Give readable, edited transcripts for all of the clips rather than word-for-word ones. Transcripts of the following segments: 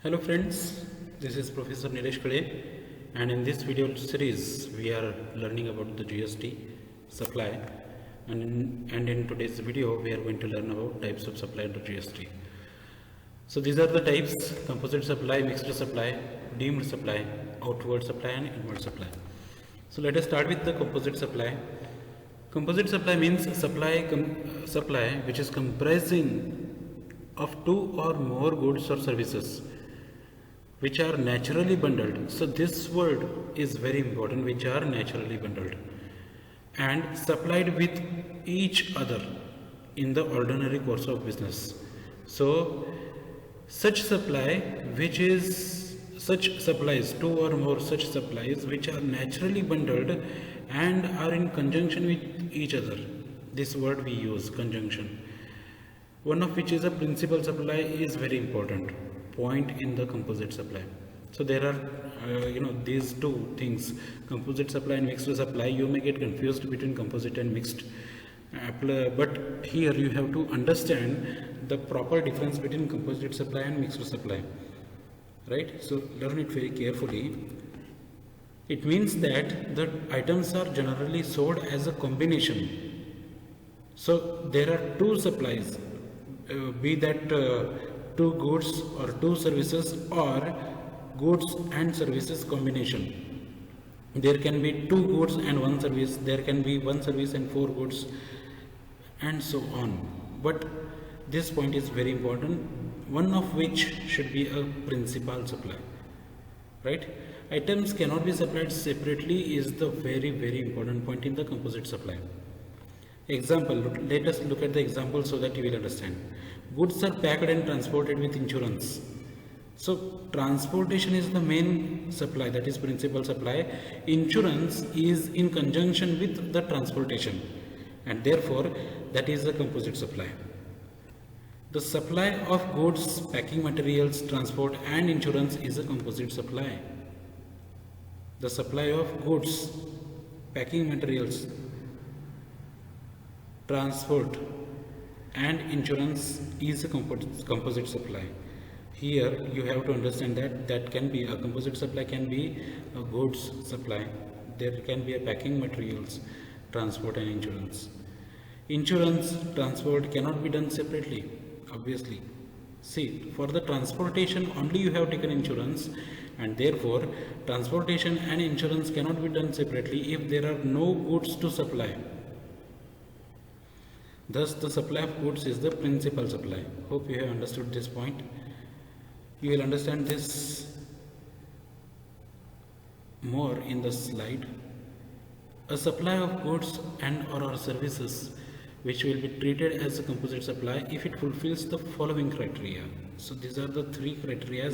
Hello friends, this is Professor Nilesh Kade, and in this video series we are learning about the GST supply, and in today's video we are going to learn about types of supply under GST. So these are the types: composite supply, mixed supply, deemed supply, outward supply and inward supply. So let us start with the composite supply. Composite supply means supply which is comprising of two or more goods or services which are naturally bundled. So this word is very important, which are naturally bundled and supplied with each other in the ordinary course of business. So such supplies, two or more such supplies which are naturally bundled and are in conjunction with each other. This word we use, conjunction. One of which is a principal supply is very important point in the composite supply. So there are these two things, composite supply and mixed supply. You may get confused between composite and mixed, but here you have to understand the proper difference between composite supply and mixed supply, right? So learn it very carefully. It means that the items are generally sold as a combination. So there are two supplies, be that two goods or two services or goods and services combination. There can be two goods and one service, there can be one service and four goods, and so on. But this point is very important, one of which should be a principal supply, right? Items cannot be supplied separately is the very important point in the composite supply. Example, let us look at the example so that you will understand. Goods are packed and transported with insurance. So transportation is the main supply, that is principal supply. Insurance is in conjunction with the transportation, and therefore that is the composite supply. The supply of goods, packing materials, transport and insurance is a composite supply. The supply of goods, packing materials, transport and insurance is a composite supply. Here you have to understand that can be a composite supply, can be a goods supply, there can be a packing materials, transport and insurance. Insurance, transport cannot be done separately, obviously. See, for the transportation only you have taken insurance, and therefore transportation and insurance cannot be done separately if there are no goods to supply. Thus the supply of goods is the principal supply. Hope you have understood this point. You will understand this more in the slide. A supply of goods and or services which will be treated as a composite supply if it fulfills the following criteria. So these are the three criteria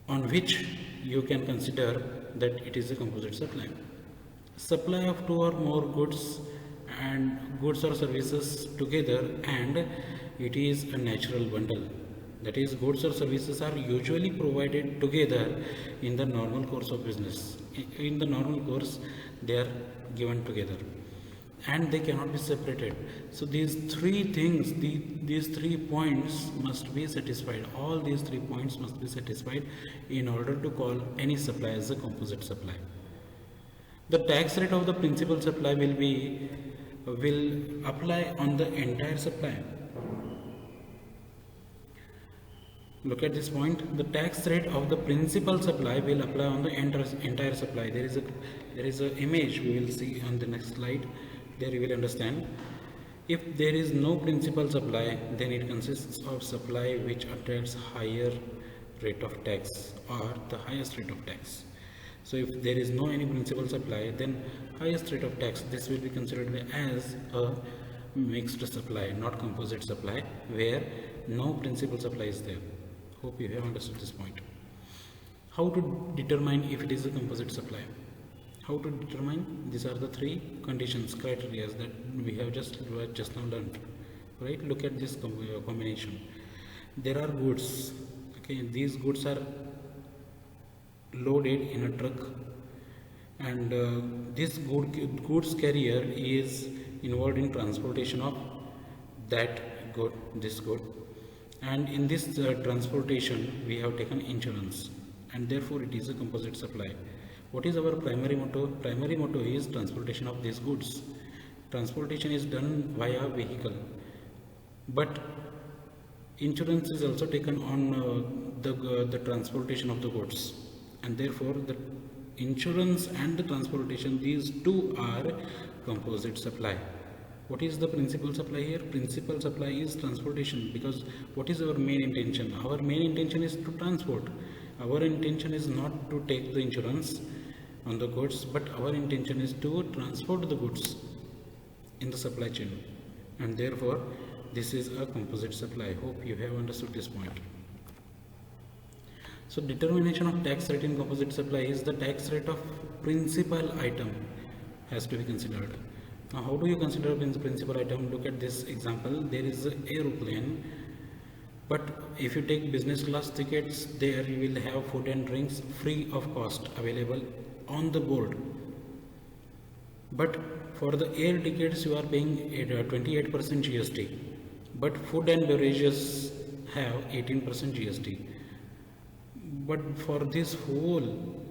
on which you can consider that it is a composite supply. Supply of two or more goods or services together, and it is a natural bundle. That is, goods or services are usually provided together in the normal course of business. In the normal course they are given together and they cannot be separated. So these three things, these 3 points must be satisfied. All these 3 points must be satisfied in order to call any supply as a composite supply. The tax rate of the principal supply will apply on the entire supply. Look at this point. The tax rate of the principal supply will apply on the entire supply. There is a image we will see on the next slide. There you will understand. If there is no principal supply, then it consists of supply which attracts higher rate of tax or the highest rate of tax. So if there is no any principal supply, then highest rate of tax, this will be considered as a mixed supply, not composite supply, where no principal supply is there. Hope you have understood this point. How to determine if it is a composite supply? How to determine? These are the 3 conditions, criteria that we have just now learned, right? Look at this combination. There are goods, okay, these goods are loaded in a truck, and this goods carrier is involved in transportation of that good, this good, And in this transportation we have taken insurance, and therefore it is a composite supply. What is our primary motto? Primary motto is transportation of these goods. Transportation is done via vehicle, but insurance is also taken on the transportation of the goods, and therefore the insurance and the transportation, these two are composite supply. What is the principal supply here? Principal supply is transportation, because what is our main intention? Our main intention is to transport. Our intention is not to take the insurance on the goods, but our intention is to transport the goods in the supply chain, and therefore this is a composite supply. Hope you have understood this point. So determination of tax rate in composite supply is the tax rate of principal item has to be considered. Now how do you consider principal item? Look at this example. There is an aeroplane, but if you take business class tickets, there you will have food and drinks free of cost available on the board. But for the air tickets you are paying 28% GST, but food and beverages have 18% GST. But for this whole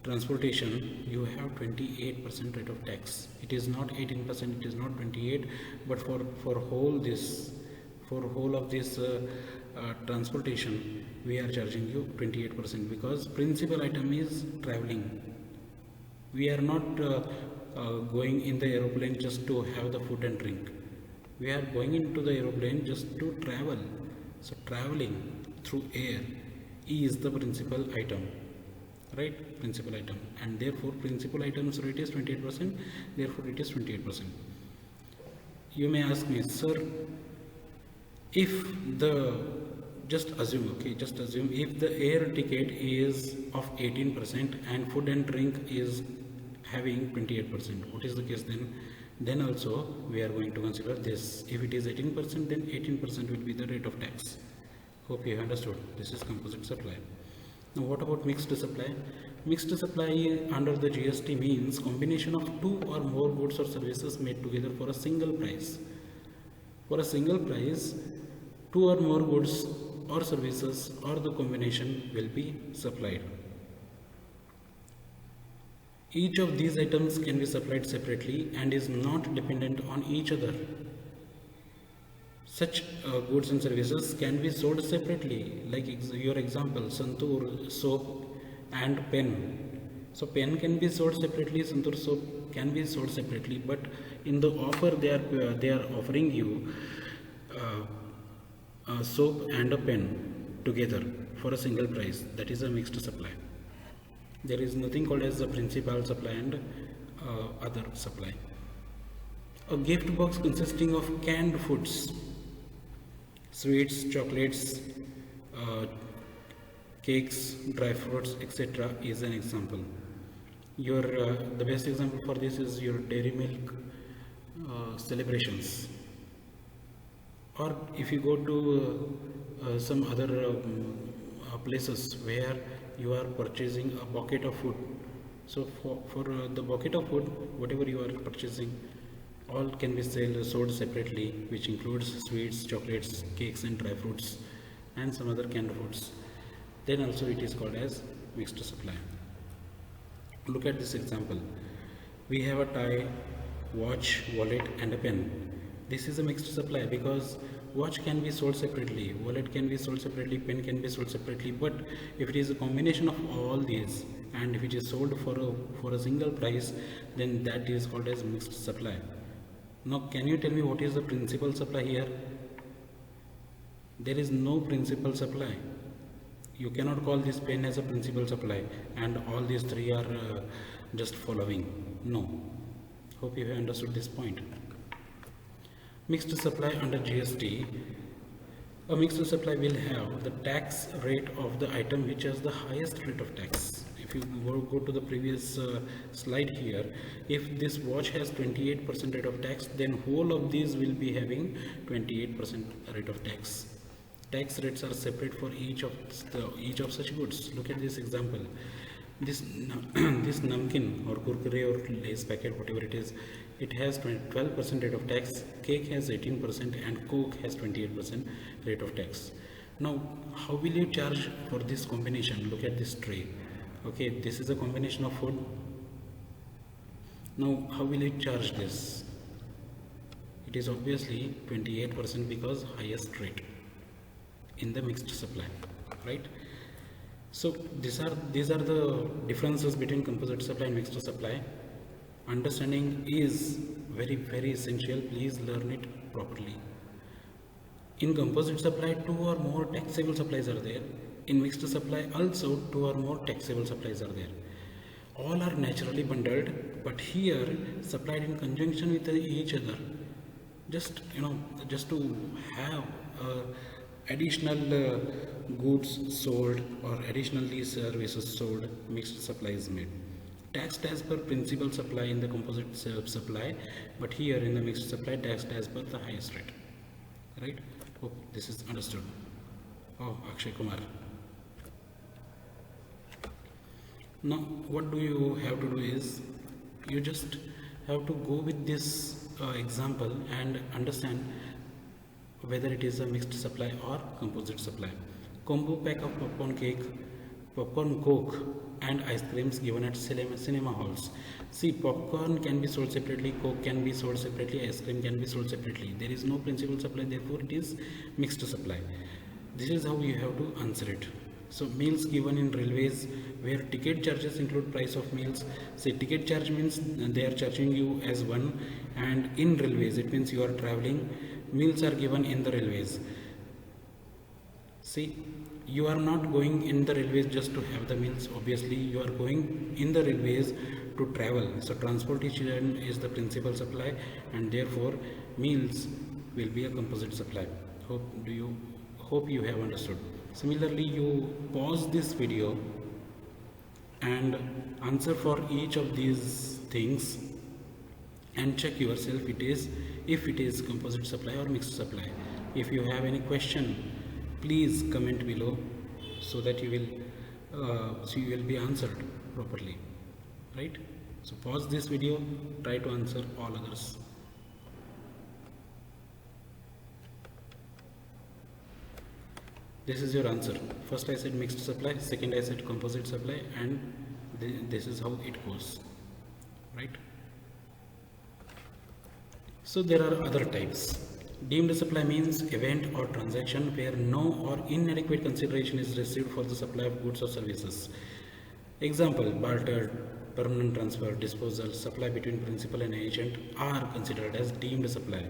transportation you have 28% rate of tax. It is not 18%, it is not 28, but for whole of this transportation we are charging you 28%, because principal item is traveling. We are not going in the aeroplane just to have the food and drink. We are going into the aeroplane just to travel. So traveling through air is the principal item, right? Principal item, and therefore principal items rate is 28%, therefore it is 28%. You may ask me, sir, if the just assume if the air ticket is of 18% and food and drink is having 28%, what is the case then? Then also we are going to consider this. If it is 18%, then 18% will be the rate of tax. Hope you have understood. This is composite supply. Now what about mixed supply? Mixed supply under the GST means combination of two or more goods or services made together for a single price. For a single price, two or more goods or services or the combination will be supplied. Each of these items can be supplied separately and is not dependent on each other. Such goods and services can be sold separately, like your example, Santur soap and pen. So pen can be sold separately, Santur soap can be sold separately, but in the offer they are offering you soap and a pen together for a single price. That is a mixed supply. There is nothing called as the principal supply and other supply. A gift box consisting of canned foods, sweets, chocolates, cakes, dry fruits, etc. is an example. Your the best example for this is your dairy milk celebrations. Or if you go to some other places where you are purchasing a bucket of food, so for the bucket of food, whatever you are purchasing, all can be sold separately, which includes sweets, chocolates, cakes and dry fruits and some other canned foods. Then also it is called as mixed supply. Look at this example. We have a tie, watch, wallet and a pen. This is a mixed supply because watch can be sold separately, wallet can be sold separately, pen can be sold separately, but if it is a combination of all these and if it is sold for a single price, then that is called as mixed supply. Now can you tell me what is the principal supply here? There is no principal supply. You cannot call this pen as a principal supply and all these three are just following. No. Hope you have understood this point. Mixed supply under GST. A mixed supply will have the tax rate of the item which has the highest rate of tax. If you go to the previous slide here, if this watch has 28% rate of tax, then whole of these will be having 28% rate of tax. Tax rates are separate for each of such goods. Look at this example. This this namkin or kurkure or lace packet, whatever it is it has 12% rate of tax, cake has 18%, and coke has 28% rate of tax. Now how will you charge for this combination? Look at this tray. Okay, this is a combination of food. Now how will you charge this? It is obviously 28% because highest rate in the mixed supply, right? So these are the differences between composite supply and mixed supply. Understanding is very essential. Please learn it properly. In composite supply, 2 or more taxable supplies are there. In mixed supply also 2 or more taxable supplies are there. All are naturally bundled, but here supplied in conjunction with each other. Just to have additional goods sold or additionally services sold, mixed supply is made. Taxed as per principal supply in the composite supply, but here in the mixed supply taxed as per the highest rate. Right? Hope this is understood. Oh, Akshay Kumar. Now what do you have to do is you just have to go with this example and understand whether it is a mixed supply or composite supply. Combo pack of popcorn cake, popcorn coke and ice creams given at cinema halls. See, popcorn can be sold separately, coke can be sold separately, ice cream can be sold separately. There is no principal supply, therefore it is mixed supply. This is how you have to answer it. So meals given in railways where ticket charges include price of meals. Say ticket charge means they are charging you as one, and in railways it means you are traveling. Meals are given in the railways. See, you are not going in the railways just to have the meals. Obviously you are going in the railways to travel. So transportation is the principal supply, and therefore meals will be a composite supply. Hope you have understood. Similarly, you pause this video and answer for each of these things and check yourself if it is composite supply or mixed supply. If you have any question, please comment below so that you will be answered properly, right? So pause this video, try to answer all others. This is your answer. First I said mixed supply, second I said composite supply, and this is how it goes, right? So there are other types. Deemed supply means event or transaction where no or inadequate consideration is received for the supply of goods or services. Example: barter, permanent transfer, disposal, supply between principal and agent are considered as deemed supply.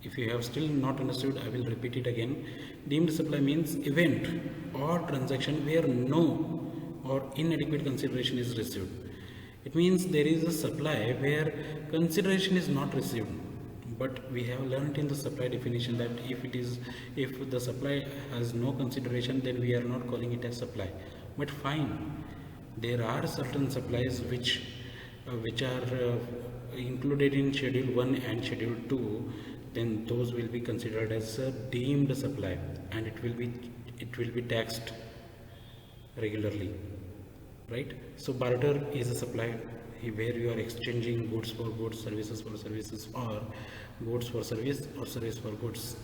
If you have still not understood, I will repeat it again. Deemed supply means event or transaction where no or inadequate consideration is received. It means there is a supply where consideration is not received. But we have learned in the supply definition that if the supply has no consideration, then we are not calling it as supply. But fine, there are certain supplies which are included in Schedule 1 and Schedule 2. Then those will be considered as a deemed supply, and it will be taxed regularly, right? So barter is a supply where you are exchanging goods for goods, services for services, or goods for service or service for goods.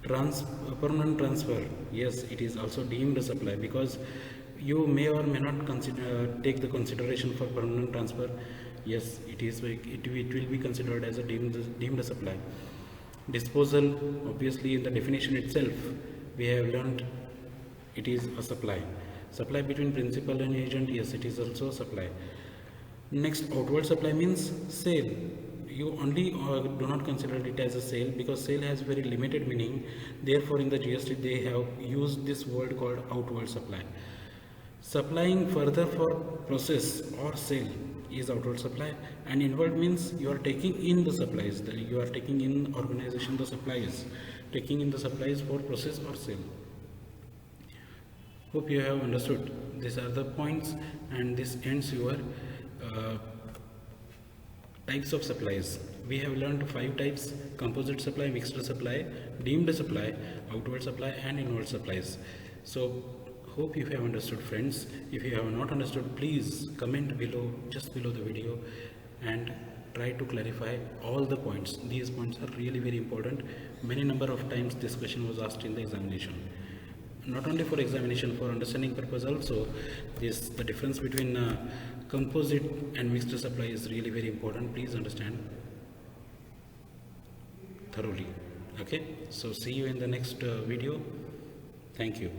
Permanent transfer, yes, it is also deemed supply because you may or may not take the consideration for permanent transfer. Yes, it will be considered as a deemed supply. Disposal, obviously in the definition itself we have learned it is a supply. Supply between principal and agent, yes, it is also a supply. Next, outward supply means sale. You only do not consider it as a sale because sale has very limited meaning. Therefore in the GST they have used this word called outward supply. Supplying further for process or sale is outward supply, and inward means you are taking in the supplies, you are taking in organization the supplies, taking in the supplies for process or sale. Hope you have understood. These are the points, and this ends your types of supplies. We have learned 5 types: composite supply, mixed supply, deemed supply, outward supply, and inward supplies. So hope you have understood, friends. If you have not understood, please comment below, just below the video, and try to clarify all the points. These points are really very important. Many number of times this question was asked in the examination. Not only for examination, for understanding purpose also, the difference between composite and mixed supply is really very important. Please understand thoroughly. Okay, so see you in the next video. Thank you.